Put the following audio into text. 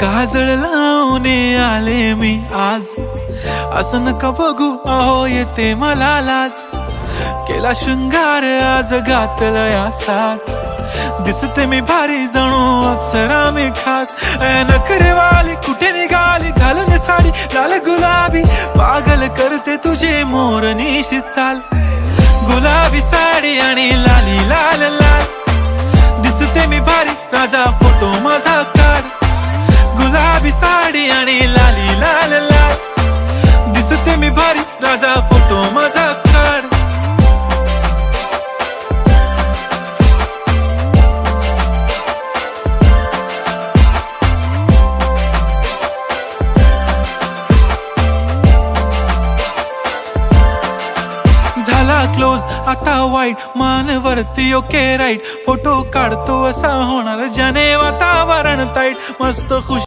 काजळ लावून आले मी आज, असं नका बघू अहो येते मला लाज. केला शृंगार आज घातला साज, दिसते मी भारी जणू अप्सरा मी खास. नखरेवाली कुठे निघाली घालून साडी लाल गुलाबी, पागल करते तुझे मोरनीशी चाल. गुलाबी साडी आणि लाली लाल लाल, दिसते मी भारी राजा फोटो माझा काढ. गुलाबी साडी आणि लाली लाल लाल, दिसते मी भारी राजा फोटो माझा काढ. झाला क्लोज आता वाईट, मान वरती ओके राईट. फोटो काढतो असा होणार ज्याने वातावरण ताईट. मस्त खुश